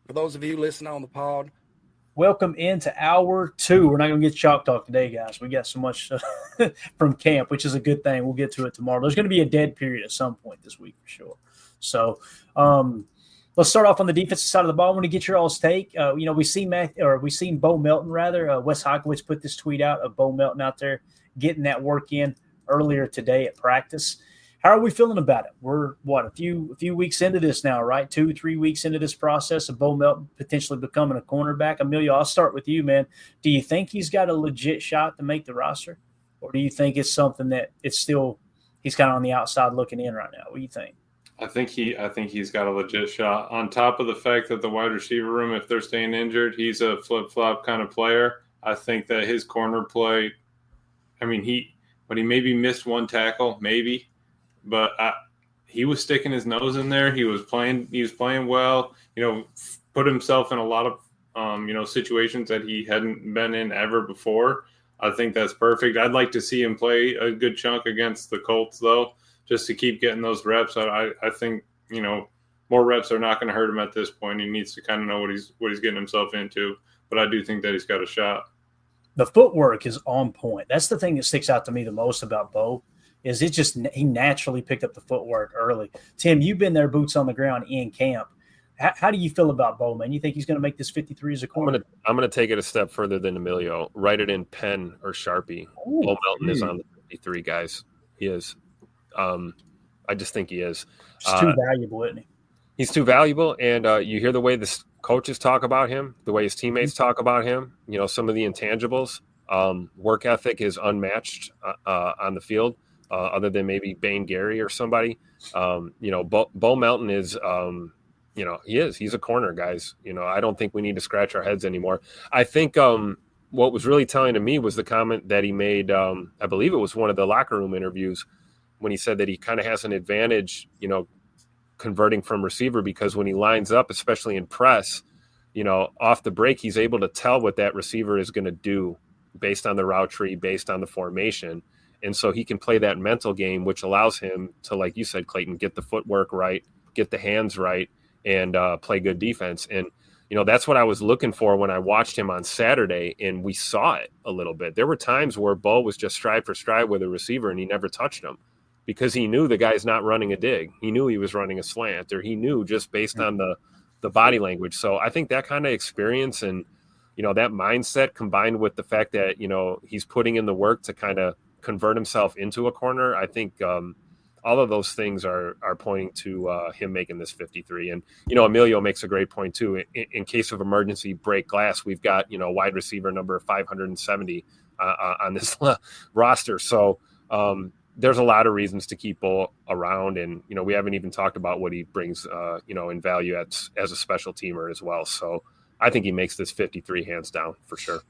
For those of you listening on the pod, welcome into hour 2. We're not going to get chalk talk today, guys. We got so much from camp, which is a good thing. We'll get to it tomorrow. There's going to be a dead period at some point this week for sure. So let's start off on the defensive side of the ball. I want to get your all's take. We've seen Bo Melton rather. Wes Hikowitz put this tweet out of Bo Melton out there getting that work in earlier today at practice. How are we feeling about it? We're a few weeks into this now, right? 2-3 weeks into this process of Bo Melton potentially becoming a cornerback. Emilio, I'll start with you, man. Do you think he's got a legit shot to make the roster, or do you think it's something that he's kind of on the outside looking in right now? What do you think? I think he's got a legit shot. On top of the fact that the wide receiver room, if they're staying injured, he's a flip-flop kind of player. I think that his corner play, he maybe missed one tackle, maybe. But he was sticking his nose in there. He was playing well. Put himself in a lot of situations that he hadn't been in ever before. I think that's perfect. I'd like to see him play a good chunk against the Colts though, just to keep getting those reps. I think more reps are not going to hurt him at this point. He needs to kind of know what he's getting himself into. But I do think that he's got a shot. The footwork is on point. That's the thing that sticks out to me the most about Bo. Is it just he naturally picked up the footwork early. Tim, you've been there boots on the ground in camp. How do you feel about Bo, man? You think he's going to make this 53 as a corner? I'm going to take it a step further than Emilio. Write it in pen or Sharpie. Bo Melton is on the 53, guys. He is. I just think he is. He's too valuable, isn't he? He's too valuable, and you hear the way the coaches talk about him, the way his teammates talk about him, some of the intangibles. Work ethic is unmatched on the field. Other than maybe Bane Gary or somebody, Bo Melton is, he's a corner, guys. I don't think we need to scratch our heads anymore. I think what was really telling to me was the comment that he made. I believe it was one of the locker room interviews when he said that he kind of has an advantage, converting from receiver because when he lines up, especially in press, off the break, he's able to tell what that receiver is going to do based on the route tree, based on the formation. And so he can play that mental game, which allows him to, like you said, Clayton, get the footwork right, get the hands right, and play good defense. And, that's what I was looking for when I watched him on Saturday, and we saw it a little bit. There were times where Bo was just stride for stride with a receiver, and he never touched him because he knew the guy's not running a dig. He knew he was running a slant, or he knew just based on the body language. So I think that kind of experience and, that mindset combined with the fact that, he's putting in the work to kind of convert himself into a corner. I think all of those things are pointing to him making this 53. And, Emilio makes a great point too. In case of emergency break glass, we've got, wide receiver number 570 on this roster. So there's a lot of reasons to keep Bo around. And, we haven't even talked about what he brings, in value as a special teamer as well. So I think he makes this 53 hands down for sure.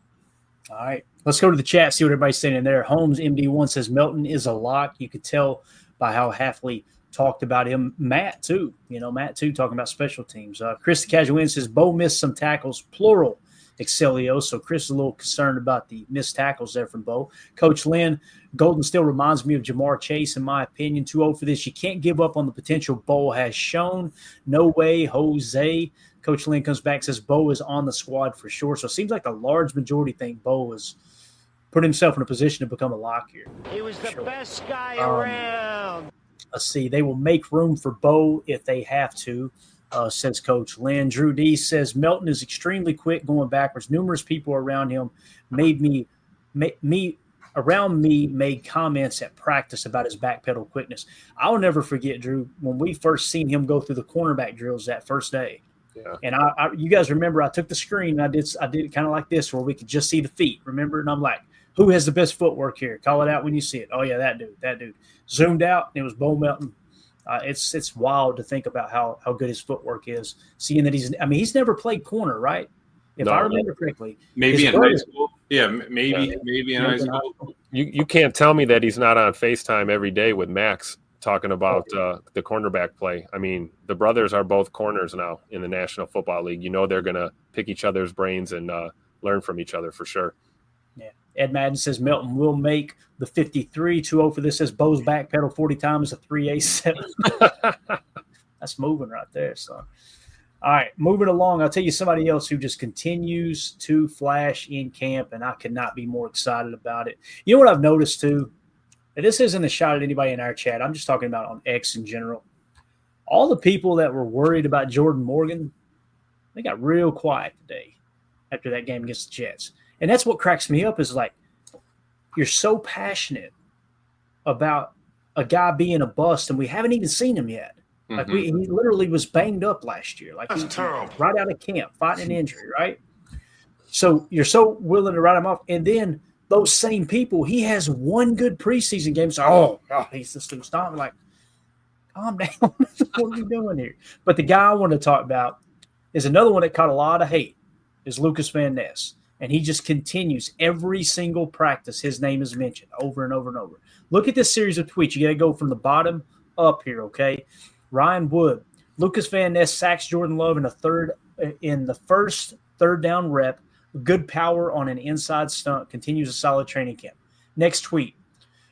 All right, let's go to the chat, see what everybody's saying in there. Holmes MD1 says Melton is a lock. You could tell by how Hafley talked about him. Matt, too, talking about special teams. Chris the Casual says Bo missed some tackles, plural, Excelio. So Chris is a little concerned about the missed tackles there from Bo. Coach Lynn, Golden still reminds me of Jamar Chase, in my opinion. Too old for this. You can't give up on the potential Bo has shown. No way, Jose. Coach Lynn comes back and says Bo is on the squad for sure. So it seems like the large majority think Bo has put himself in a position to become a lock here. He was the best guy around. Let's see. They will make room for Bo if they have to, says Coach Lynn. Drew D says Melton is extremely quick going backwards. Numerous people around him made comments at practice about his backpedal quickness. I'll never forget, Drew, when we first seen him go through the cornerback drills that first day. Yeah. And I you guys remember I took the screen and I did it kind of like this where we could just see the feet, remember? And I'm like, who has the best footwork here? Call it out when you see it. Oh, yeah, that dude. Zoomed out, and it was Bo Melton. It's wild to think about how good his footwork is, seeing that he's never played corner, right? If I remember correctly. Maybe in high school. Yeah, maybe in high school. You can't tell me that he's not on FaceTime every day with Max talking about the cornerback play. I mean, the brothers are both corners now in the National Football League. They're going to pick each other's brains and learn from each other for sure. Yeah. Ed Madden says Melton will make the 53. 2-0 for this says Bo's backpedal 40 times a 3A7. That's moving right there, son. All right, moving along, I'll tell you somebody else who just continues to flash in camp, and I could not be more excited about it. You know what I've noticed too? And this isn't a shot at anybody in our chat. I'm just talking about on X in general. All the people that were worried about Jordan Morgan, they got real quiet today after that game against the Jets. And that's what cracks me up is like, you're so passionate about a guy being a bust, and we haven't even seen him yet. Like he literally was banged up last year. Like That's terrible. Right out of camp, fighting an injury, right? So you're so willing to write him off. And then those same people, he has one good preseason game. So, he's just stomping. Like, calm down. What are we doing here? But the guy I want to talk about is another one that caught a lot of hate, is Lucas Van Ness. And he just continues every single practice. His name is mentioned over and over and over. Look at this series of tweets. You got to go from the bottom up here, okay? Ryan Wood, Lucas Van Ness sacks Jordan Love in the first third down rep. Good power on an inside stunt. Continues a solid training camp. Next tweet.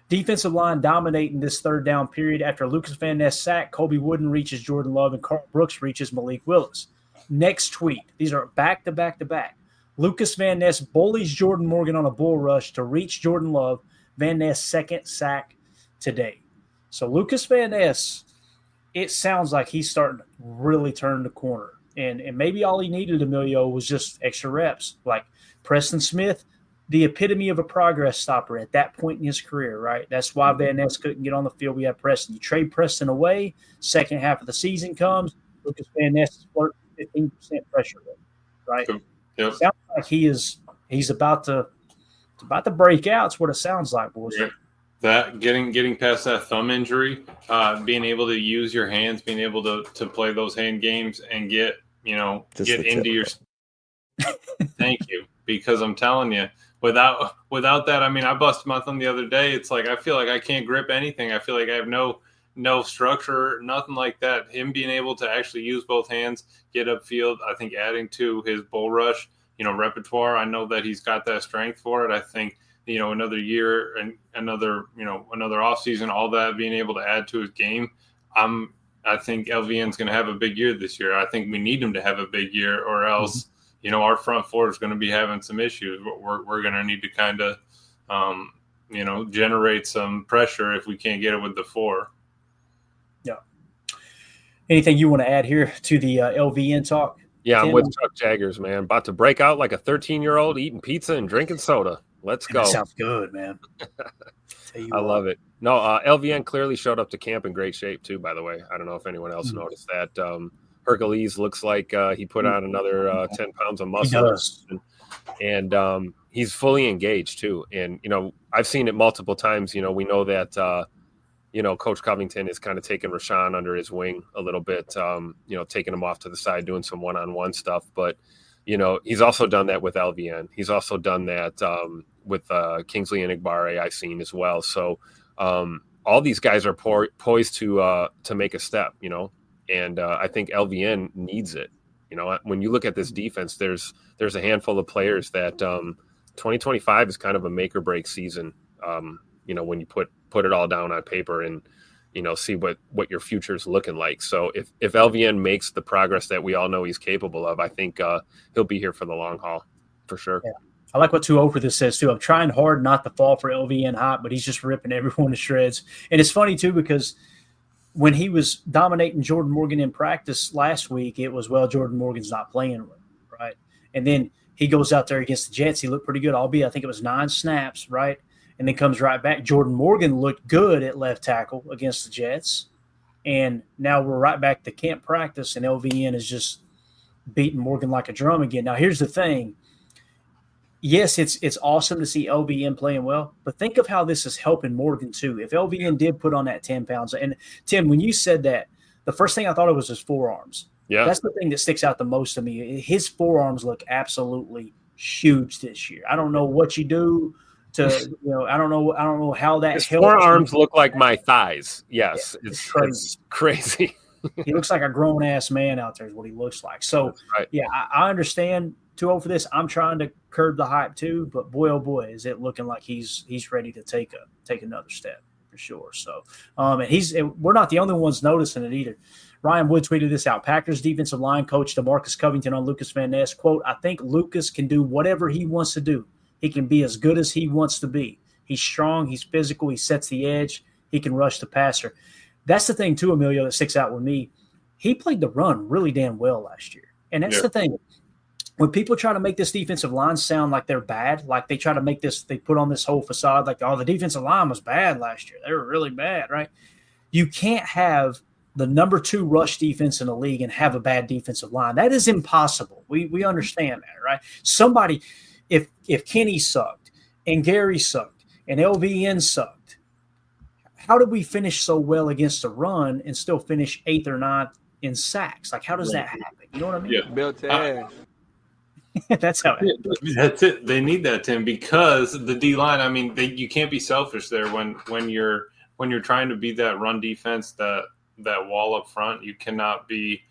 Defensive line dominating this third down period after Lucas Van Ness sack. Colby Wooden reaches Jordan Love and Carl Brooks reaches Malik Willis. Next tweet. These are back to back to back. Lucas Van Ness bullies Jordan Morgan on a bull rush to reach Jordan Love. Van Ness second sack today. So Lucas Van Ness, it sounds like he's starting to really turn the corner. And maybe all he needed, Emilio, was just extra reps. Like Preston Smith, the epitome of a progress stopper at that point in his career, right? That's why Van Ness couldn't get on the field. We have Preston. You trade Preston away, second half of the season comes, Lucas Van Ness is 15% pressure rate, right? Yep. Sounds like he's about to break out. It's what it sounds like, boys. Yeah. That getting past that thumb injury, being able to use your hands, being able to play those hand games and get into your. Thank you, because I'm telling you, without that, I mean, I busted my thumb the other day. It's like I feel like I can't grip anything. I feel like I have no structure, nothing like that. Him being able to actually use both hands, get upfield, I think adding to his bull rush, repertoire. I know that he's got that strength for it. I think. Another year and another offseason, all that being able to add to his game. I think LVN's going to have a big year this year. I think we need him to have a big year, or else, our front four is going to be having some issues. We're going to need to kind of, generate some pressure if we can't get it with the four. Yeah. Anything you want to add here to the LVN talk? Yeah, Tim? I'm with Chuck Jaggers, man. About to break out like a 13-year-old eating pizza and drinking soda. Let's go. That sounds good, man. I love it. No, LVN clearly showed up to camp in great shape, too, by the way. I don't know if anyone else noticed that. Hercules looks like he put on another 10 pounds of muscle. And he's fully engaged, too. And, I've seen it multiple times. We know that, Coach Covington is kind of taking Rashawn under his wing a little bit, taking him off to the side, doing some one-on-one stuff. But, he's also done that with LVN. He's also done that with Kingsley and Igbare I've seen as well. So all these guys are poised to make a step, and I think LVN needs it. When you look at this defense, there's a handful of players that 2025 is kind of a make or break season. When you put it all down on paper and see what your future is looking like. So if LVN makes the progress that we all know he's capable of, I think he'll be here for the long haul for sure. Yeah. I like what 2-0 for this says too. I'm trying hard not to fall for LVN hot, but he's just ripping everyone to shreds. And it's funny too, because when he was dominating Jordan Morgan in practice last week, it was, Jordan Morgan's not playing right. And then he goes out there against the Jets. He looked pretty good, albeit I think it was 9 snaps, right? And then comes right back. Jordan Morgan looked good at left tackle against the Jets. And now we're right back to camp practice, and LVN is just beating Morgan like a drum again. Now, here's the thing. Yes, it's awesome to see LVN playing well, but think of how this is helping Morgan too. If LVN did put on that 10 pounds, and Tim, when you said that, the first thing I thought of was his forearms. Yeah. That's the thing that sticks out the most to me. His forearms look absolutely huge this year. I don't know what you do to, I don't know how that his helps. Forearms look like my thighs. Yes. Yeah, it's crazy. He looks like a grown ass man out there is what he looks like. So right. Yeah, I understand 2-0 for this. I'm trying to curb the hype too, but boy, oh boy, is it looking like he's ready to take another step for sure. So, and we're not the only ones noticing it either. Ryan Wood tweeted this out. Packers defensive line coach DeMarcus Covington on Lucas Van Ness, quote, I think Lucas can do whatever he wants to do. He can be as good as he wants to be. He's strong. He's physical. He sets the edge. He can rush the passer. That's the thing, too, Emilio, that sticks out with me. He played the run really damn well last year. And that's the thing. When people try to make this defensive line sound like they're bad, like they try to make this, they put on this whole facade like, oh, the defensive line was bad last year. They were really bad, right? You can't have the number 2 rush defense in the league and have a bad defensive line. That is impossible. We understand that, right? Somebody, if Kenny sucked and Gary sucked and LVN sucked, how did we finish so well against the run and still finish 8th or 9th in sacks? Like, how does that happen? You know what I mean? Yeah. Built to ass. That's how it happens. That's it. They need that, Tim, because the D line. I mean, you can't be selfish there when you're trying to be that run defense, that wall up front. You cannot be,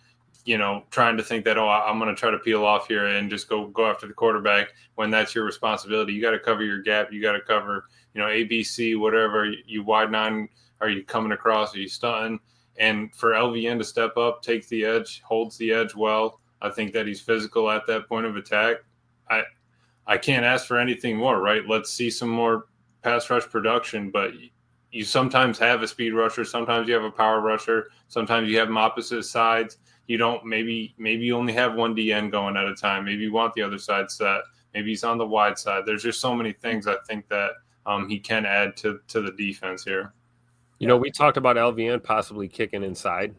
trying to think that I'm going to try to peel off here and just go after the quarterback when that's your responsibility. You got to cover your gap. You got to cover, ABC, whatever. You wide 9. Are you coming across? Are you stunting? And for LVN to step up, take the edge, holds the edge well. I think that he's physical at that point of attack. I can't ask for anything more, right? Let's see some more pass rush production, but you sometimes have a speed rusher, sometimes you have a power rusher, sometimes you have them opposite sides. You don't maybe you only have one DN going at a time. Maybe you want the other side set. Maybe he's on the wide side. There's just so many things I think that he can add to the defense here. We talked about LVN possibly kicking inside,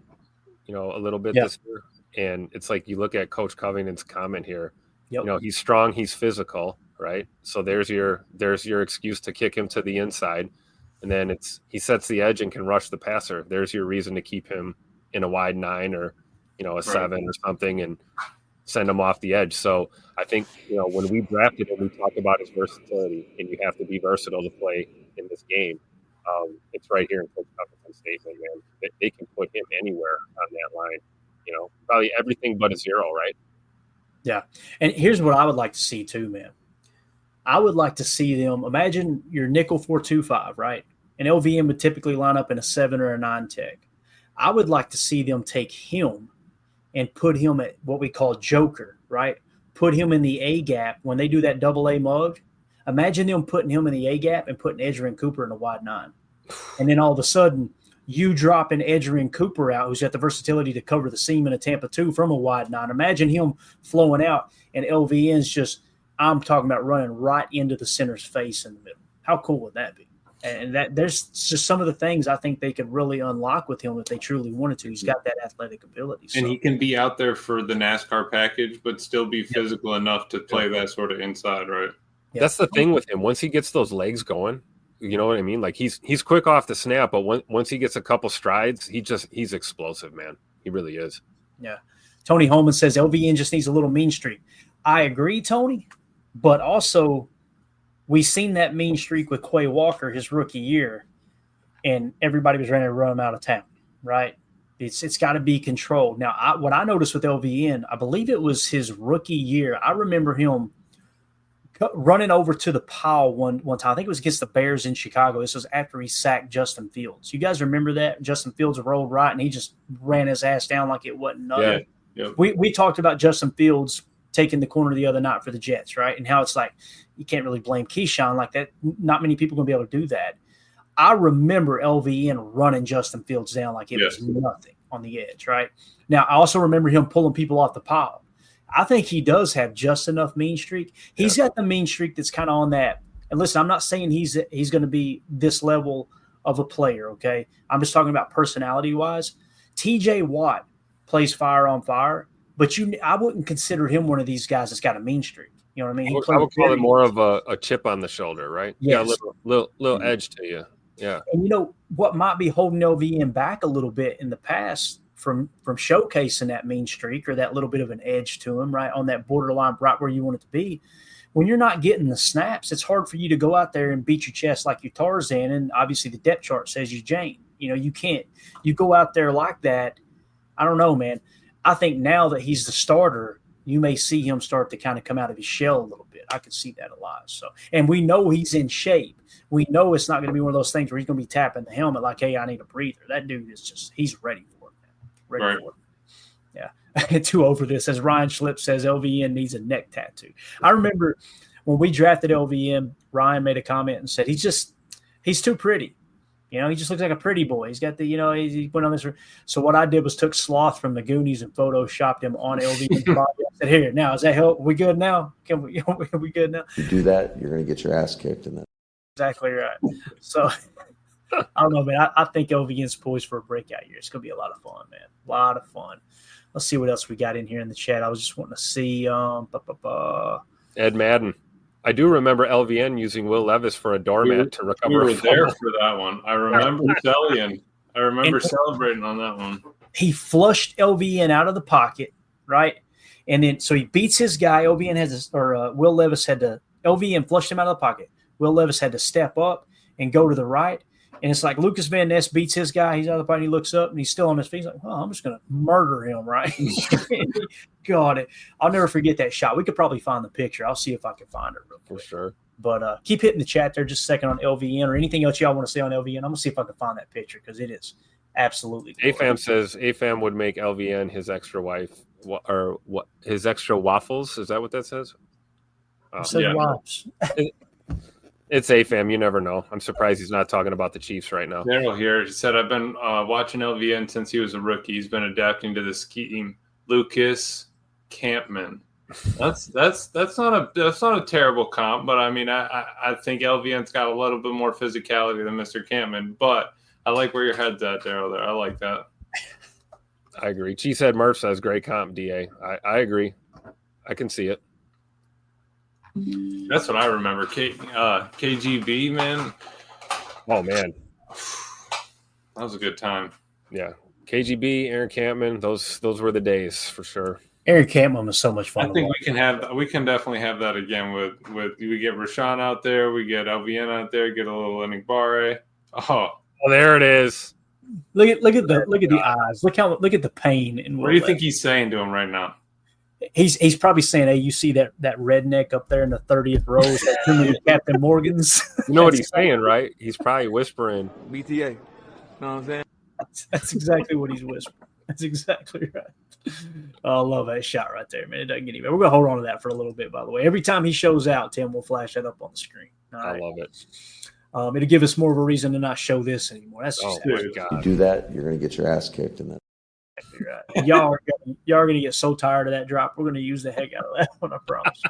a little bit this year. And it's like you look at Coach Covington's comment here. Yep. He's strong, he's physical, right? So there's your excuse to kick him to the inside, and then he sets the edge and can rush the passer. There's your reason to keep him in a wide 9 or a 7 or something, and send him off the edge. So I think when we drafted him, we talked about his versatility, and you have to be versatile to play in this game. It's right here in Coach Covington's statement, man. They can put him anywhere on that line. Probably everything but a 0, right? Yeah. And here's what I would like to see too, man. I would like to see them, imagine your nickel 4-2-5, right? And LVN would typically line up in a 7 or a 9 tech. I would like to see them take him and put him at what we call joker, right? Put him in the A gap when they do that double A mug. Imagine them putting him in the A gap and putting Edgerrin Cooper in the wide 9. And then all of a sudden, you dropping Edgerrin Cooper out, who's got the versatility to cover the seam in a Tampa 2 from a wide 9. Imagine him flowing out, and LVN's just, I'm talking about running right into the center's face in the middle. How cool would that be? And that there's just some of the things I think they could really unlock with him if they truly wanted to. He's got that athletic ability. So. And he can be out there for the NASCAR package, but still be physical enough to play that sort of inside, right? Yeah. That's the thing with him. Once he gets those legs going, you know what I mean? Like he's quick off the snap, but once he gets a couple strides, he's explosive, man. He really is. Yeah. Tony Holman says LVN just needs a little mean streak. I agree, Tony, but also we seen that mean streak with Quay Walker his rookie year, and everybody was ready to run him out of town, right? It's got to be controlled. Now, what I noticed with LVN, I believe it was his rookie year. I remember him running over to the pile one time. I think it was against the Bears in Chicago. This was after he sacked Justin Fields. You guys remember that? Justin Fields rolled right, and he just ran his ass down like it wasn't nothing. Yeah. Yep. We talked about Justin Fields taking the corner the other night for the Jets, right? And how it's like you can't really blame Keyshawn like that. Not many people are going to be able to do that. I remember LVN running Justin Fields down like it was nothing on the edge, right? Now, I also remember him pulling people off the pile. I think he does have just enough mean streak. He's got the mean streak that's kind of on that. And listen, I'm not saying he's going to be this level of a player, okay? I'm just talking about personality-wise. TJ Watt plays fire on fire, but I wouldn't consider him one of these guys that's got a mean streak. You know what I mean? I would call it more of a chip on the shoulder, right? Yes. Yeah, a little edge to you. Yeah. And what might be holding LVN back a little bit in the past from showcasing that mean streak or that little bit of an edge to him, right, on that borderline right where you want it to be. When you're not getting the snaps, it's hard for you to go out there and beat your chest like you Tarzan, and obviously the depth chart says you Jane. You can't. You go out there like that, I don't know, man. I think now that he's the starter, you may see him start to kind of come out of his shell a little bit. I could see that a lot. So, and we know he's in shape. We know it's not going to be one of those things where he's going to be tapping the helmet like, hey, I need a breather. That dude is he's ready for it, man. ready Right. for it. Yeah. Too over this. As Ryan Schlip says, LVN needs a neck tattoo. I remember when we drafted LVN, Ryan made a comment and said, he's too pretty. You know, he just looks like a pretty boy. He's got the, you know, he went on this. So what I did was took Sloth from the Goonies and photoshopped him on LVN's body. I said, here, now, is that help? We good now? Are we good now? You do that, you're going to get your ass kicked. And then Exactly right. So I don't know, man. I think LVN's poised for a breakout year. It's going to be a lot of fun, man. A lot of fun. Let's see what else we got in here in the chat. I was just wanting to see Ed Madden. I do remember LVN using Will Levis for a doormat to recover. We were a there fumble. for that one. I remember celebrating on that one. he flushed LVN out of the pocket, right? And then so he beats his guy. Will Levis had to LVN flushed him out of the pocket. Will Levis had to step up and go to the right. And it's like Lucas Van Ness beats his guy. He's out of the pocket. And he looks up and he's still on his feet. He's like, "Oh, I'm just going to murder him," right? Got it. I'll never forget that shot. We could probably find the picture. I'll see if I can find it real For quick. sure. But keep hitting the chat there just a second on LVN or anything else y'all want to say on LVN. I'm going to see if I can find that picture because it is absolutely glorious. AFAM says AFAM would make LVN his extra wife or what his extra waffles. Is that what that says? It says Yeah. wives. It's AFAM. You never know. I'm surprised he's not talking about the Chiefs right now. Daryl here said, I've been watching LVN since he was a rookie. He's been adapting to the scheme. Lucas Campman. That's not a terrible comp, but I mean I think LVN's got a little bit more physicality than Mr. Campman. But I like where your head's at, Daryl. There, I like that. I agree. Cheesehead Murph says great comp, DA. I agree. I can see it. That's what I remember. KGB, man, Oh man, that was a good time. yeah. KGB, Aaron Campman, those were the days for sure. Aaron Campbell was so much fun. I think we can definitely have that again with we get Rashawn out there, we get LVN out there, get a little Enigbare. Oh, There it is. Look at the eyes. Look at the pain. And what do you think he's saying to him right now? He's probably saying, "Hey, you see that redneck up there in the 30th row? Is that too many Captain Morgans?" You know what he's saying, right? He's probably whispering. BTA. Know what I'm saying? That's exactly what he's whispering. That's exactly right. Oh, I love that shot right there, man. It doesn't get any better. We're gonna hold on to that for a little bit, by the way. Every time he shows out, Tim will flash that up on the screen. All I right. love it. It'll give us more of a reason to not show this anymore. That's Oh just my you god. do that, you're going to get your ass kicked. And then exactly right. Y'all are gonna get so tired of that drop. We're gonna use the heck out of that one, I promise.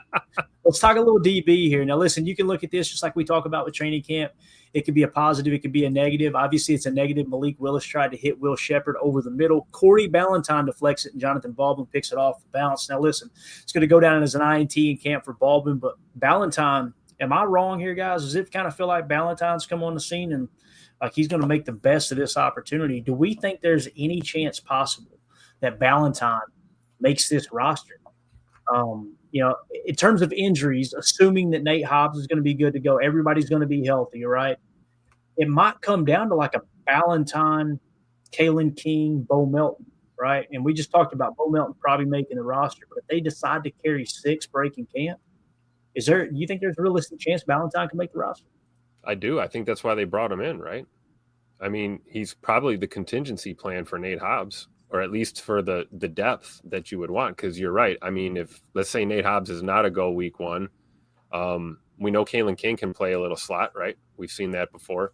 Let's talk a little DB here. Now, listen, you can look at this just like we talk about with training camp. It could be a positive. It could be a negative. Obviously, it's a negative. Malik Willis tried to hit Will Shepherd over the middle. Corey Ballantyne deflects it, and Jonathan Baldwin picks it off the bounce. Now, listen, it's going to go down as an INT in camp for Baldwin, but Ballantyne, am I wrong here, guys? Does it kind of feel like Ballantyne's come on the scene and like he's going to make the best of this opportunity? Do we think there's any chance possible that Ballantyne makes this roster? In terms of injuries, assuming that Nate Hobbs is going to be good to go, everybody's going to be healthy, right? It might come down to like a Ballantyne, Kalen King, Bo Melton, right? And we just talked about Bo Melton probably making the roster, but if they decide to carry 6 breaking camp, do you think there's a realistic chance Ballantyne can make the roster? I do. I think that's why they brought him in, right? I mean, he's probably the contingency plan for Nate Hobbs, or at least for the depth that you would want. Because you're right. I mean, if let's say Nate Hobbs is not a go week 1, we know Kalen King can play a little slot, right? We've seen that before.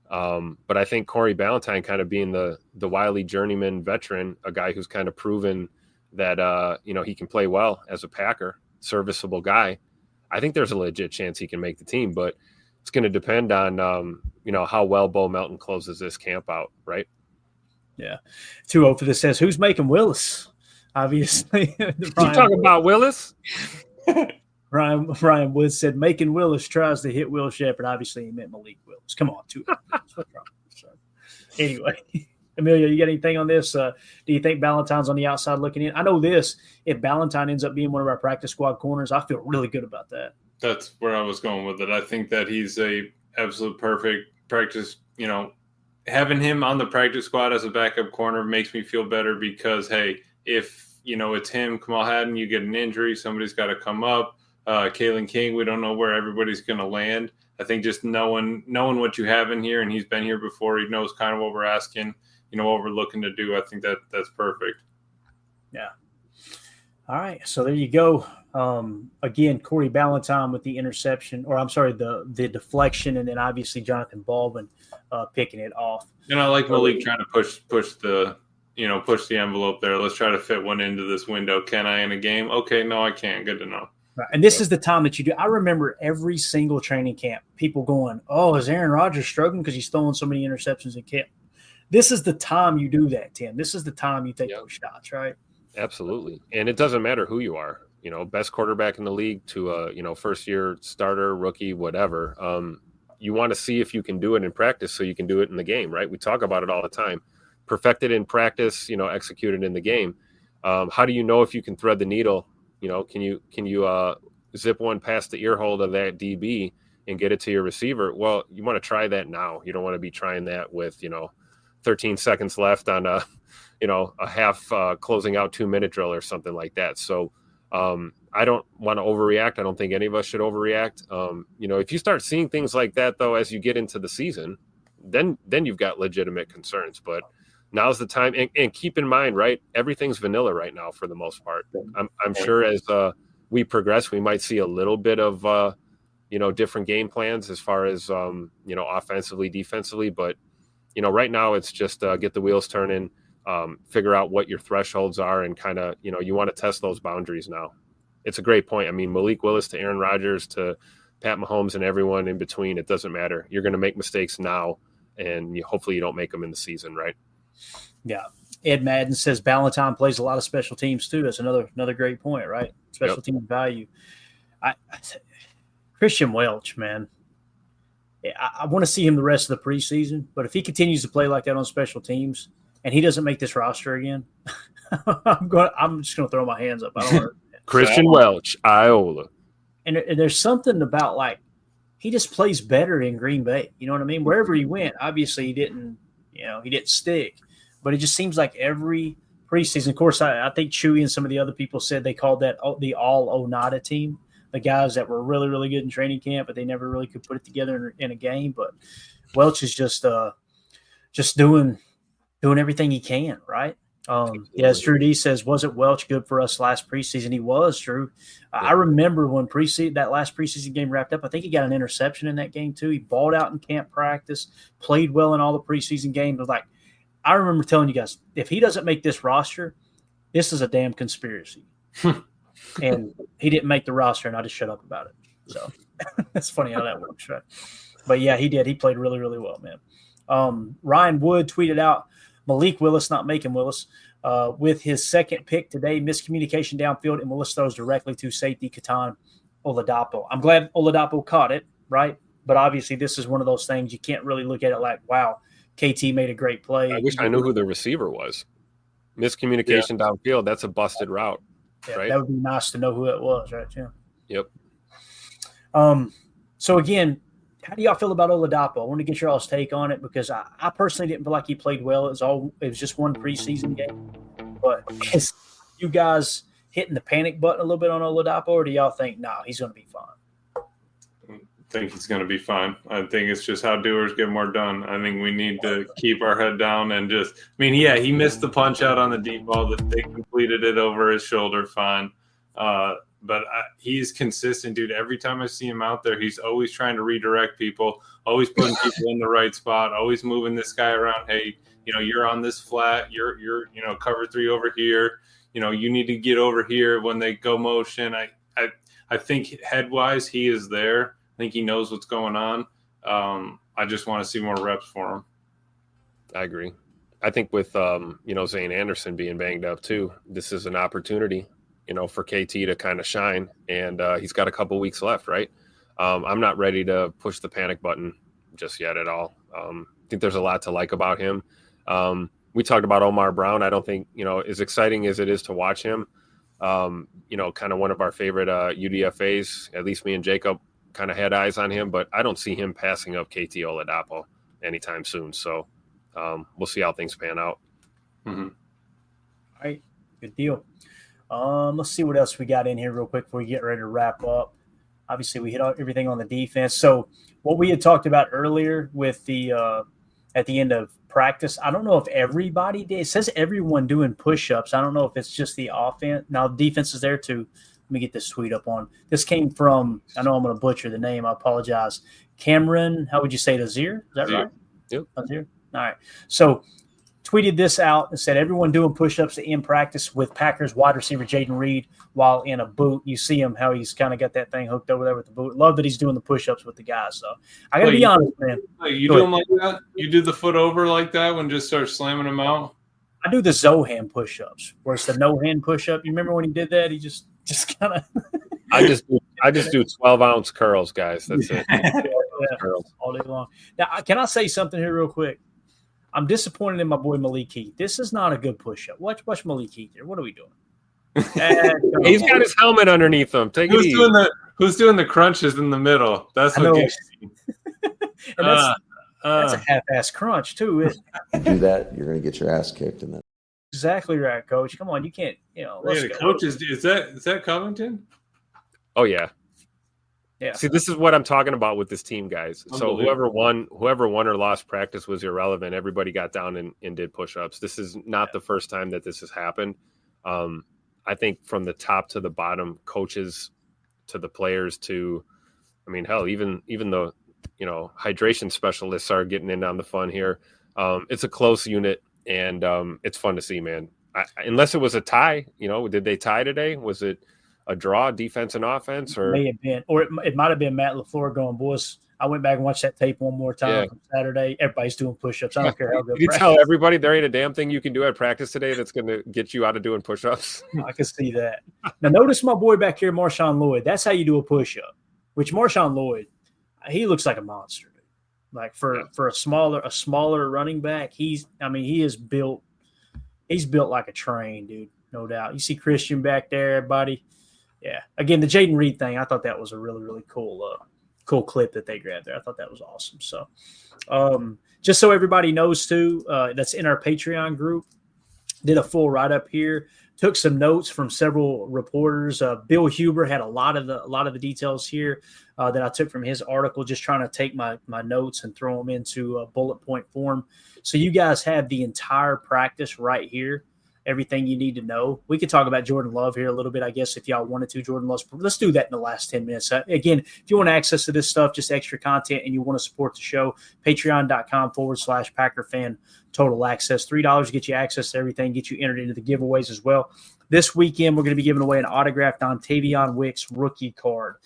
But I think Corey Ballantyne kind of being the wily journeyman veteran, a guy who's kind of proven that he can play well as a Packer, serviceable guy. I think there's a legit chance he can make the team, but it's going to depend on how well Bo Melton closes this camp out, right? Yeah. 2-0 for this says, who's making Willis? Obviously. You talking about Willis? Ryan Woods said, making Willis tries to hit Will Shepherd. Obviously, he meant Malik Willis. Come on, 2-0. What's wrong? So, anyway, Amelia, you got anything on this? Do you think Ballantyne's on the outside looking in? I know this. If Ballantyne ends up being one of our practice squad corners, I feel really good about that. That's where I was going with it. I think that he's a absolute perfect practice. Having him on the practice squad as a backup corner makes me feel better because, hey, if, it's him, Kamal Hadden, you get an injury, somebody's got to come up. Kalen King, we don't know where everybody's going to land. I think just knowing what you have in here, and he's been here before, he knows kind of what we're asking. what we're looking to do, I think that's perfect. Yeah. All right. So there you go. Again, Corey Ballantyne with the interception, or I'm sorry, the deflection, and then obviously Jonathan Baldwin picking it off. And I like Malik trying to push the envelope there. Let's try to fit one into this window. Can I in a game? Okay, no, I can't. Good to know. Right. And this is the time that you do. I remember every single training camp, people going, "Oh, is Aaron Rodgers struggling because he's throwing so many interceptions in camp?" This is the time you do that, Tim. This is the time you take those shots, right? Absolutely. And it doesn't matter who you are, best quarterback in the league to a, first year starter, rookie, whatever. You want to see if you can do it in practice so you can do it in the game, right? We talk about it all the time. Perfect it in practice, execute it in the game. How do you know if you can thread the needle? Can you zip one past the ear hole of that DB and get it to your receiver? Well, you want to try that now. You don't want to be trying that with, 13 seconds left on a half closing out 2-minute drill or something like that. So I don't want to overreact. I don't think any of us should overreact. If you start seeing things like that, though, as you get into the season, then you've got legitimate concerns. But now's the time. And keep in mind, right, everything's vanilla right now for the most part. I'm sure as we progress, we might see a little bit of, different game plans as far as, offensively, defensively. But, right now it's just get the wheels turning. Figure out what your thresholds are and kind of, you want to test those boundaries now. It's a great point. I mean, Malik Willis to Aaron Rodgers to Pat Mahomes and everyone in between, it doesn't matter. You're going to make mistakes now, and hopefully you don't make them in the season, right? Yeah. Ed Madden says Ballantyne plays a lot of special teams too. That's another great point, right? Special team value. Christian Welch, man. I want to see him the rest of the preseason, but if he continues to play like that on special teams, and he doesn't make this roster again, I'm just going to throw my hands up. I don't know. Christian Welch, Iola. And there's something about, like, he just plays better in Green Bay. You know what I mean? Wherever he went, obviously he didn't stick. But it just seems like every preseason. Of course, I think Chewy and some of the other people said they called that the all-Onada team, the guys that were really, really good in training camp, but they never really could put it together in a game. But Welch is just doing everything he can, right? Yes, Drew D says, wasn't Welch good for us last preseason? He was, Drew. Yeah. I remember when that last preseason game wrapped up, I think he got an interception in that game too. He balled out in camp practice, played well in all the preseason games. It was like, I remember telling you guys, if he doesn't make this roster, this is a damn conspiracy. And he didn't make the roster, and I just shut up about it. So it's funny how that works, right? But yeah, he did. He played really, really well, man. Ryan Wood tweeted out, Malik Willis, not Macon Willis, with his second pick today, miscommunication downfield, and Willis throws directly to safety Katan Oladapo. I'm glad Oladapo caught it, right? But obviously this is one of those things you can't really look at it like, wow, KT made a great play. I wish I knew who the receiver was. Miscommunication downfield, that's a busted route, right? That would be nice to know who it was, right? Yeah. Yep. So again, how do y'all feel about Oladapo? I want to get your all's take on it because I personally didn't feel like he played well. It was just one preseason game. But is you guys hitting the panic button a little bit on Oladapo, or do y'all think, he's going to be fine? I think he's going to be fine. I think it's just how doers get more done. I think we need to keep our head down and he missed the punch out on the deep ball. That they completed it over his shoulder, fine. But he's consistent, dude. Every time I see him out there, he's always trying to redirect people, always putting people in the right spot, always moving this guy around. Hey, you're on this flat. You're cover 3 over here. You need to get over here when they go motion. I think head-wise he is there. I think he knows what's going on. I just want to see more reps for him. I agree. I think with, Zane Anderson being banged up too, this is an opportunity, for KT to kind of shine. And he's got a couple weeks left, right? I'm not ready to push the panic button just yet at all. I think there's a lot to like about him. We talked about Omar Brown. I don't think, as exciting as it is to watch him, kind of one of our favorite UDFAs, at least me and Jacob kind of had eyes on him, but I don't see him passing up KT Oladapo anytime soon. So we'll see how things pan out. Mm-hmm. All right. Good deal. Let's see what else we got in here real quick before we get ready to wrap up. Obviously, we hit everything on the defense. So what we had talked about earlier with the at the end of practice. I don't know if everybody did. It says everyone doing push-ups. I don't know if it's just the offense. Now, defense is there too. Let me get this tweet up on. This came from, I know I'm going to butcher the name. I apologize. Cameron, how would you say it? Azir? Is that right? Yep. Azir? All right. So tweeted this out and said, everyone doing push-ups in practice with Packers wide receiver Jaden Reed while in a boot. You see him, how he's kind of got that thing hooked over there with the boot. Love that he's doing the push-ups with the guys. So I got to be honest, man. You do them like that? You do the foot over like that when just start slamming them out? I do the Zohan push-ups, where it's the no-hand push-up. You remember when he did that? He just kind of – I just do 12-ounce curls, guys. That's it. Curls all day long. Now, can I say something here real quick? I'm disappointed in my boy Malik Heath. This is not a good push-up. Watch Malik Heath here. What are we doing? He's got his helmet underneath him. Take it easy. Who's doing the crunches in exactly That's what gets me. And that's a half-ass crunch, too. You do that, you're going to get your ass kicked. And then Exactly right, Coach. Come on, you can't, let's go. Coaches, is that Covington? Oh, yeah. Yeah. See, this is what I'm talking about with this team, guys. So whoever won or lost practice was irrelevant. Everybody got down and did push-ups. This is not the first time that this has happened. I think from the top to the bottom, coaches to the players to, I mean, hell, even the hydration specialists are getting in on the fun here. It's a close unit, and it's fun to see, man. Unless it was a tie, did they tie today? Was it a draw, defense and offense, or may have been, or it might have been Matt LaFleur going, boys. I went back and watched that tape one more time from Saturday. Everybody's doing push-ups. I don't care how good. You tell everybody there ain't a damn thing you can do at practice today that's going to get you out of doing push-ups. I can see that. Now, notice my boy back here, Marshawn Lloyd. That's how you do a push-up. Which Marshawn Lloyd, he looks like a monster, dude. Like for a smaller running back, he is built. He's built like a train, dude. No doubt. You see Christian back there, everybody. Yeah. Again, the Jaden Reed thing, I thought that was a really, really cool clip that they grabbed there. I thought that was awesome. So just so everybody knows too, that's in our Patreon group, did a full write-up here, took some notes from several reporters. Bill Huber had a lot of the details here that I took from his article, just trying to take my notes and throw them into a bullet point form. So you guys have the entire practice right here. Everything you need to know. We could talk about Jordan Love here a little bit, I guess, if y'all wanted to. Jordan Love, let's do that in the last 10 minutes. Again, if you want access to this stuff, just extra content, and you want to support the show, patreon.com/PackerFan total access. $3 get you access to everything, get you entered into the giveaways as well. This weekend, we're going to be giving away an autographed Dontavion Wicks rookie card.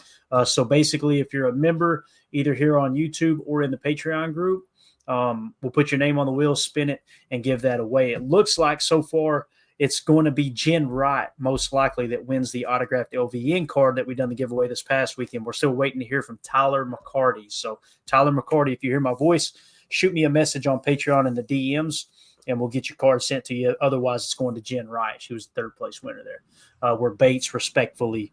So basically, if you're a member, either here on YouTube or in the Patreon group, we'll put your name on the wheel, spin it, and give that away. It looks like so far it's going to be Jen Wright, most likely, that wins the autographed LVN card that we done the giveaway this past weekend. We're still waiting to hear from Tyler McCarty. So, Tyler McCarty, if you hear my voice, shoot me a message on Patreon in the DMs, and we'll get your card sent to you. Otherwise, it's going to Jen Wright. She was the third-place winner there, where Bates respectfully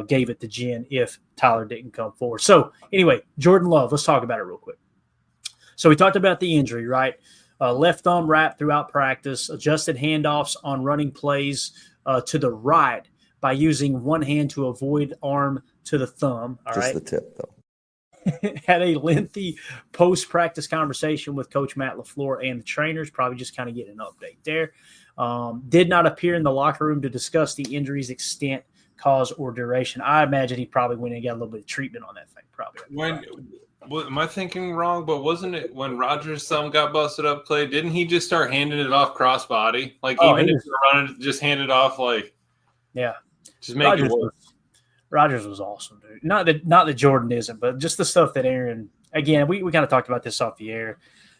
gave it to Jen if Tyler didn't come forward. So, anyway, Jordan Love, let's talk about it real quick. So we talked about the injury, right? Left thumb wrap throughout practice, adjusted handoffs on running plays to the right by using one hand to avoid arm to the thumb. All just right. the tip, though. Had a lengthy post-practice conversation with Coach Matt LaFleur and the trainers, probably just kind of getting an update there. Did not appear in the locker room to discuss the injury's extent, cause, or duration. I imagine he probably went and got a little bit of treatment on that thing, probably. Am I thinking wrong? But wasn't it when Rodgers' thumb got busted up play? Didn't he just start handing it off crossbody? Like even if you're running, just hand it off. Like just make it work. Rodgers was awesome, dude. Not that Jordan isn't, but just the stuff that Aaron. Again, we kind of talked about this off the air.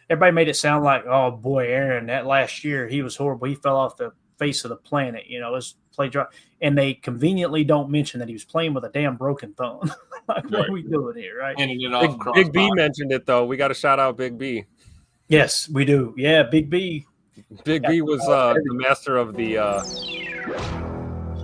Everybody made it sound like, oh boy, Aaron, that last year he was horrible. He fell off the face of the planet. His play drop, and they conveniently don't mention that he was playing with a damn broken thumb. Like, what are we doing here, right? Handing it off Big B mentioned it though. We got to shout out Big B. Yes, we do. Yeah, Big B. Big B was the master of the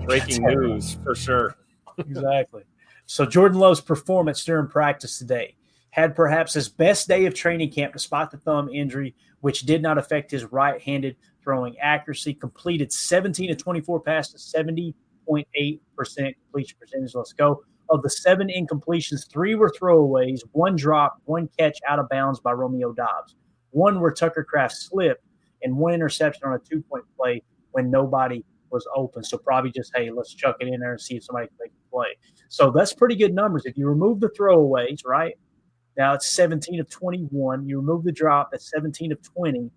breaking news for sure. Exactly. So Jordan Love's performance during practice today had perhaps his best day of training camp despite the thumb injury, which did not affect his right-handed throwing accuracy. Completed 17 of 24 passes, 70.8% completion percentage. Let's go. Of the 7 incompletions, 3 were throwaways, 1 drop, 1 catch out of bounds by Romeo Doubs. one where Tucker Kraft slipped, and one interception on a 2-point play when nobody was open. So probably just, hey, let's chuck it in there and see if somebody can make a play. So that's pretty good numbers. If you remove the throwaways, right? Now it's 17 of 21. You remove the drop, that's 17 of 20,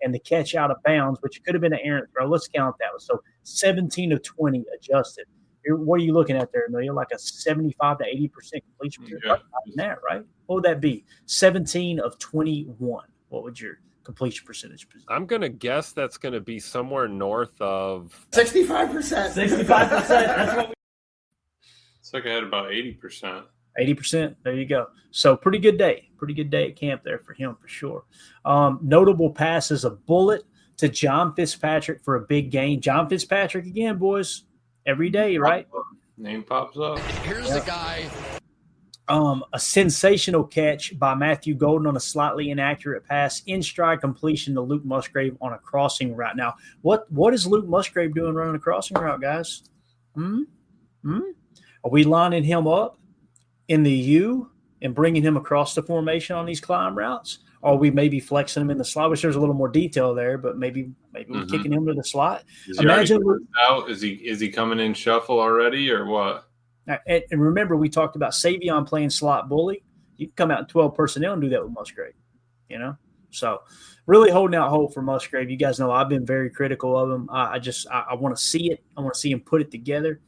and the catch out of bounds, which could have been an errant throw. Let's count that one. So 17 of 20 adjusted. What are you looking at there, Amelia? Like a 75 to 80% completion rate? Yeah. That, right? What would that be? 17 of 21. What would your completion percentage be? I'm going to guess that's going to be somewhere north of 65%. 65%. That's what we It's like I had about 80%. 80%. There you go. So pretty good day. Pretty good day at camp there for him for sure. Notable passes, a bullet to John Fitzpatrick for a big gain. John Fitzpatrick again, boys. Every day, right? Name pops up. Here's the guy. A sensational catch by Matthew Golden on a slightly inaccurate pass, in stride completion to Luke Musgrave on a crossing route. Now, what is Luke Musgrave doing running a crossing route, guys? Are we lining him up in the U and bringing him across the formation on these climb routes? Or are we maybe flexing him in the slot? Which there's a little more detail there, but maybe we're kicking him to the slot. Is he Imagine out? Is he coming in shuffle already or what? And remember, we talked about Savion playing slot bully. You can come out in 12 personnel and do that with Musgrave, So really holding out hope for Musgrave. You guys know I've been very critical of him. I want to see it. I want to see him put it together.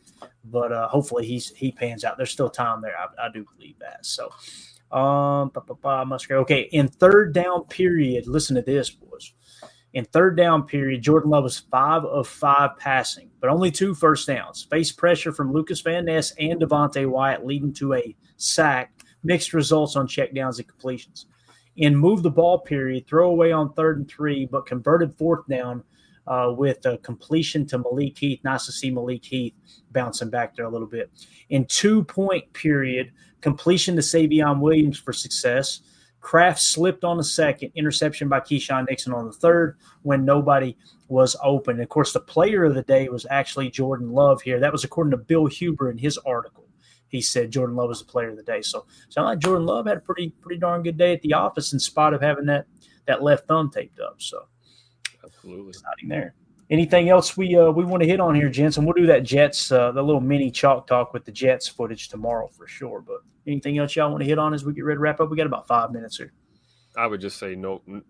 But hopefully he pans out. There's still time there. I do believe that. So Musgrave. Okay, in third down period, listen to this, boys. In third down period, Jordan Love was 5 of 5 passing, but only 2 first downs. Faced pressure from Lucas Van Ness and Devontae Wyatt, leading to a sack. Mixed results on checkdowns and completions. In move the ball period, throw away on 3rd and 3, but converted 4th down with a completion to Malik Heath. Nice to see Malik Heath bouncing back there a little bit. In 2-point period, completion to Savion Williams for success. Kraft slipped on the 2nd, interception by Keyshawn Nixon on the 3rd when nobody was open. And of course, the player of the day was actually Jordan Love here. That was according to Bill Huber in his article. He said Jordan Love was the player of the day. So sound like Jordan Love had a pretty darn good day at the office in spite of having that left thumb taped up. So absolutely exciting there. Anything else we want to hit on here, gents? And we'll do that Jets, the little mini chalk talk with the Jets footage tomorrow for sure. But anything else y'all want to hit on as we get ready to wrap up? We got about 5 minutes here. I would just say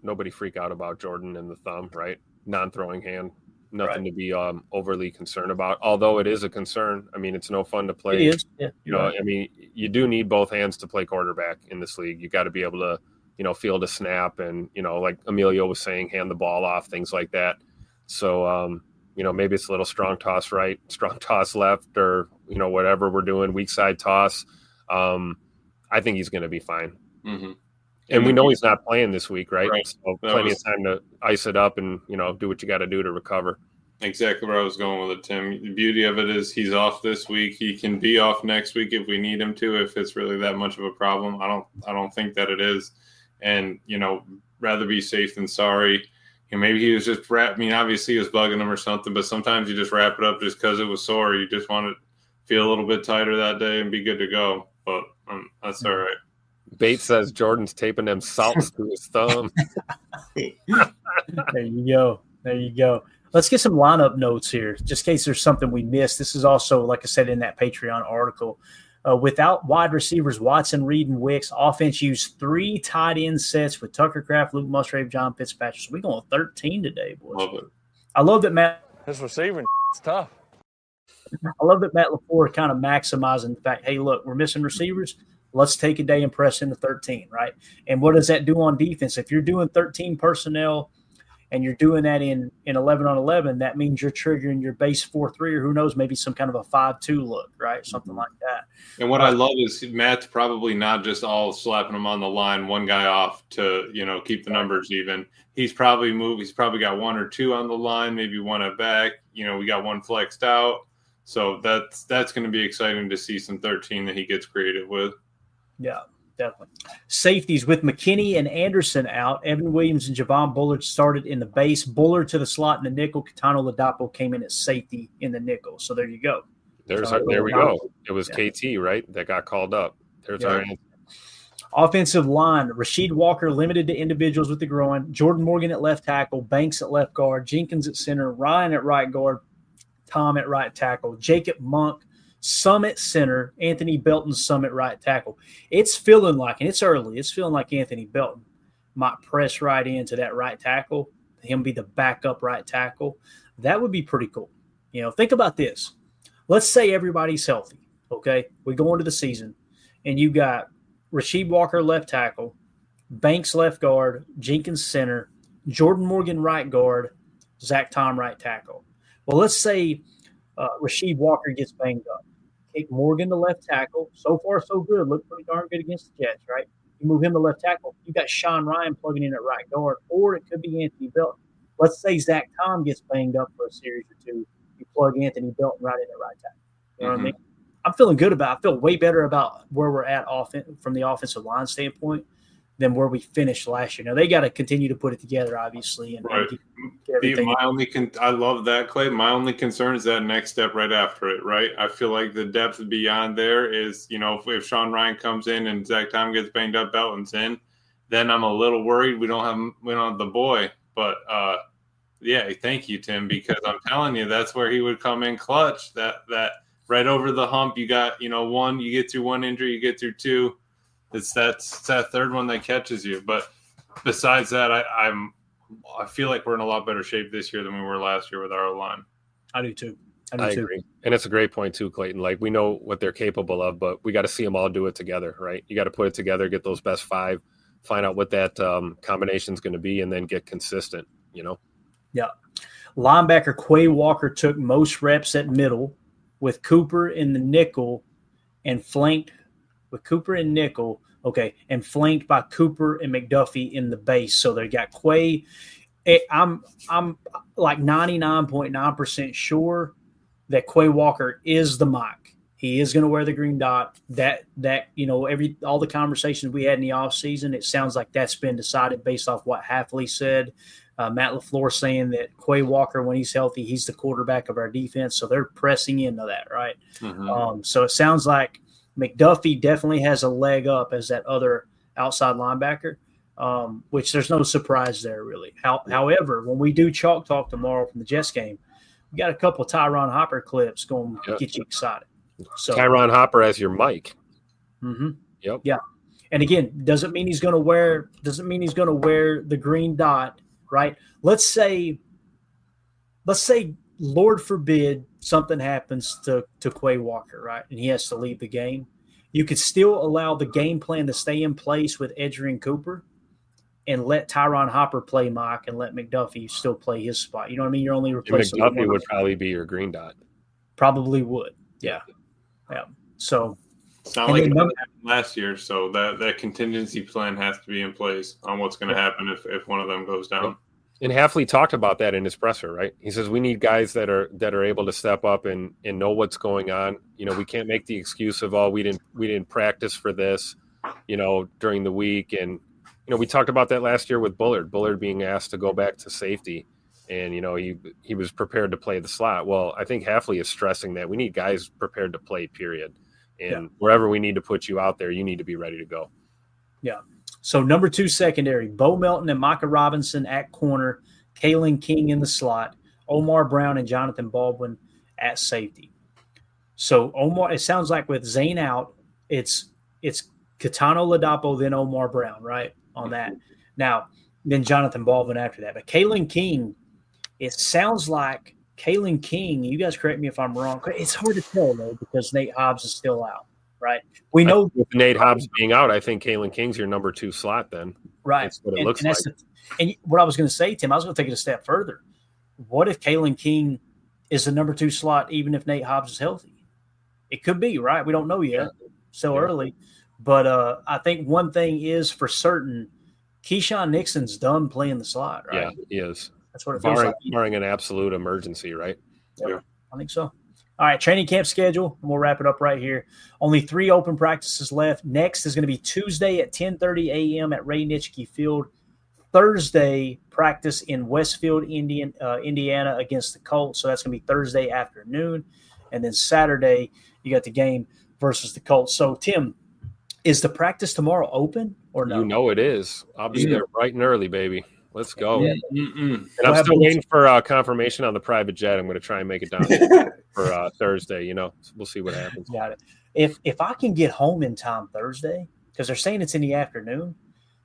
nobody freak out about Jordan and the thumb, right? Non-throwing hand, nothing to be overly concerned about. Although it is a concern. I mean, it's no fun to play. It is. Yeah, I mean, you do need both hands to play quarterback in this league. You got to be able to, field a snap and, like Emilio was saying, hand the ball off, things like that. So, maybe it's a little strong toss right, strong toss left, or, whatever we're doing, weak side toss. I think he's going to be fine. Mm-hmm. And we know he's not playing this week, right? Right. So plenty of time to ice it up and, do what you got to do to recover. Exactly where I was going with it, Tim. The beauty of it is he's off this week. He can be off next week if we need him to, if it's really that much of a problem. I don't think that it is. And, rather be safe than sorry. Maybe he was just obviously he was bugging him or something, but sometimes you just wrap it up just because it was sore. You just want to feel a little bit tighter that day and be good to go. But that's all right. Bates says Jordan's taping them salts to his thumb. There you go. Let's get some lineup notes here, just in case there's something we missed. This is also, like I said, in that Patreon article. Without wide receivers Watson, Reed, and Wicks, offense used 3 tight end sets with Tucker Kraft, Luke Musgrave, John Fitzpatrick. So we're going 13 today, boys. Love it. I love that Matt. This receiving it's tough. I love that Matt LaFleur kind of maximizing the fact, hey, look, we're missing receivers. Let's take a day and press into 13, right? And what does that do on defense? If you're doing 13 personnel and you're doing that in 11 on 11, that means you're triggering your base 4-3 or who knows, maybe some kind of a 5-2 look, right? Something like that. And what I love is Matt's probably not just all slapping him on the line, one guy off to, keep the numbers even. He's probably got 1 or 2 on the line, maybe 1 at back. We got 1 flexed out. So that's going to be exciting to see some 13 that he gets creative with. Yeah, definitely. Safeties with McKinney and Anderson out. Evan Williams and Javon Bullard started in the base. Bullard to the slot in the nickel. Katano Ladapo came in at safety in the nickel. So there you go. There we go. It was KT, right, that got called up. There's our answer. Offensive line, Rasheed Walker limited to individuals with the groin, Jordan Morgan at left tackle, Banks at left guard, Jenkins at center, Ryan at right guard, Tom at right tackle, Jacob Monk, some at center, Anthony Belton, some at right tackle. It's feeling like, and it's early, it's feeling like Anthony Belton might press right into that right tackle, him be the backup right tackle. That would be pretty cool. Think about this. Let's say everybody's healthy, okay? We go into the season, and you got Rasheed Walker left tackle, Banks left guard, Jenkins center, Jordan Morgan right guard, Zach Tom right tackle. Well, let's say Rasheed Walker gets banged up. Take Morgan to left tackle. So far, so good. Looked pretty darn good against the Jets, right? You move him to left tackle. You got Sean Ryan plugging in at right guard, or it could be Anthony Belton. Let's say Zach Tom gets banged up for a series or two. You plug Anthony Belton right in at right tackle. You know what I mean? I'm feeling good about it. I feel way better about where we're at from the offensive line standpoint than where we finished last year. Now, they got to continue to put it together, obviously. And right. I love that, Clay. My only concern is that next step right after it, right? I feel like the depth beyond there is, if Sean Ryan comes in and Zach Tom gets banged up, Belton's in, then I'm a little worried we don't have the boy. But, yeah, thank you, Tim, because I'm telling you, that's where he would come in clutch, that right over the hump. You got, one, you get through one injury, you get through two. It's that third one that catches you. But besides that, I feel like we're in a lot better shape this year than we were last year with our line. I do too. I agree. And it's a great point too, Clayton. Like, we know what they're capable of, but we got to see them all do it together, right? You got to put it together, get those best five, find out what that combination is going to be, and then get consistent, Yeah. Linebacker Quay Walker took most reps at middle with Cooper in the nickel and flanked with Cooper and nickel. Okay. And flanked by Cooper and McDuffie in the base. So they got Quay. I'm like 99.9% sure that Quay Walker is the mic. He is going to wear the green dot. That all the conversations we had in the offseason, it sounds like that's been decided based off what Hafley said. Matt LaFleur saying that Quay Walker, when he's healthy, he's the quarterback of our defense. So they're pressing into that, right? Mm-hmm. So it sounds like McDuffie definitely has a leg up as that other outside linebacker, which there's no surprise there, really. However, when we do Chalk Talk tomorrow from the Jets game, we got a couple of Tyron Hopper clips going to get you excited. So Tyron Hopper as your mic. Mm-hmm. Yep. Yeah. And again, doesn't mean he's going to wear the green dot, right? Let's say, Lord forbid, something happens to Quay Walker, right? And he has to leave the game. You could still allow the game plan to stay in place with Edgerrin Cooper and let Tyron Hopper play Mike and let McDuffie still play his spot. You know what I mean? You're only replacing McDuffie would probably be your green dot. Probably would. Yeah. Yeah. So it's not like it happened last year, so that contingency plan has to be in place on what's going to happen if one of them goes down. And Hafley talked about that in his presser, right? He says we need guys that are able to step up and know what's going on. We can't make the excuse of we didn't practice for this, during the week. And we talked about that last year with Bullard being asked to go back to safety, and he was prepared to play the slot. Well, I think Hafley is stressing that we need guys prepared to play, period. And wherever we need to put you out there, you need to be ready to go. Yeah. So number 2 secondary, Bo Melton and Micah Robinson at corner, Kalen King in the slot, Omar Brown and Jonathan Baldwin at safety. So Omar, it sounds like with Zane out, it's Katano Ladapo, then Omar Brown, right, on that. Now, then Jonathan Baldwin after that. But Kalen King, it sounds like Kalen King, you guys correct me if I'm wrong. It's hard to tell, though, because Nate Hobbs is still out. Right. We know with Nate Hobbs being out, I think Kalen King's your number 2 slot then. Right. That's what it looks like. And what I was going to say, Tim, I was going to take it a step further. What if Kalen King is the number 2 slot even if Nate Hobbs is healthy? It could be, right? We don't know yet. So early. But I think one thing is for certain, Keyshawn Nixon's done playing the slot, right? Yeah, he is. That's what it feels like. Barring an absolute emergency, right? Yeah. I think so. All right, training camp schedule, and we'll wrap it up right here. Only 3 open practices left. Next is going to be Tuesday at 10:30 a.m. at Ray Nitschke Field. Thursday, practice in Westfield, Indiana against the Colts. So that's going to be Thursday afternoon. And then Saturday, you got the game versus the Colts. So, Tim, Is the practice tomorrow open or no? You know it is. I'll be there bright and early, baby. Let's go. Yeah. Mm-mm. And I'm still waiting for confirmation on the private jet. I'm going to try and make it down for Thursday. You know, we'll see what happens. Got it. If I can get home in time Thursday, because they're saying it's in the afternoon,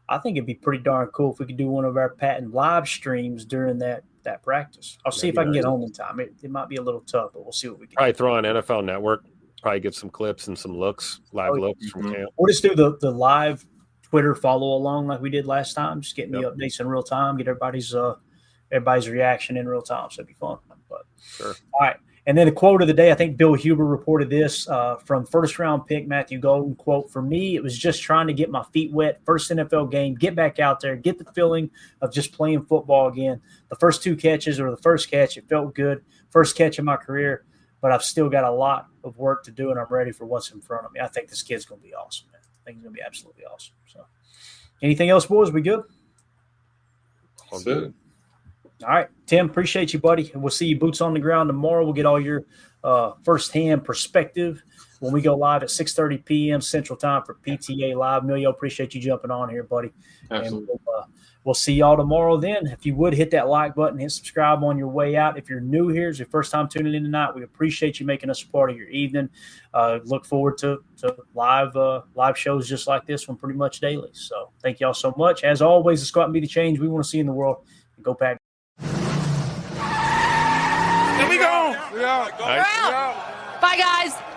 I think it'd be pretty darn cool if we could do one of our patent live streams during that practice. I'll see if I can get home in time. It might be a little tough, but we'll see what we can. Probably throw on NFL Network. Probably get some clips and some live looks from camp. We'll just do the live Twitter follow along like we did last time. Just getting the updates in real time, get everybody's reaction in real time. So it'd be fun. But Sure. All right. And then the quote of the day, I think Bill Huber reported this from first-round pick Matthew Golden. Quote, "For me, it was just trying to get my feet wet. First NFL game, get back out there, get the feeling of just playing football again. The first 2 catches or the first catch, it felt good. First catch of my career, but I've still got a lot of work to do, and I'm ready for what's in front of me." I think this kid's going to be awesome, man. I think he's going to be absolutely awesome. So, anything else, boys? We good? All good. All right, Tim, appreciate you, buddy. And we'll see you boots on the ground tomorrow. We'll get all your firsthand perspective when we go live at 6:30 p.m. Central Time for PTA Live. Emilio, appreciate you jumping on here, buddy. Absolutely. And we'll see y'all tomorrow then. If you would, hit that like button, hit subscribe on your way out. If you're new here, it's your first time tuning in tonight, we appreciate you making us a part of your evening. Look forward to live shows just like this one pretty much daily. So thank y'all so much. As always, let's go out and be the change we want to see in the world. And go Pack. We out. Bye, guys.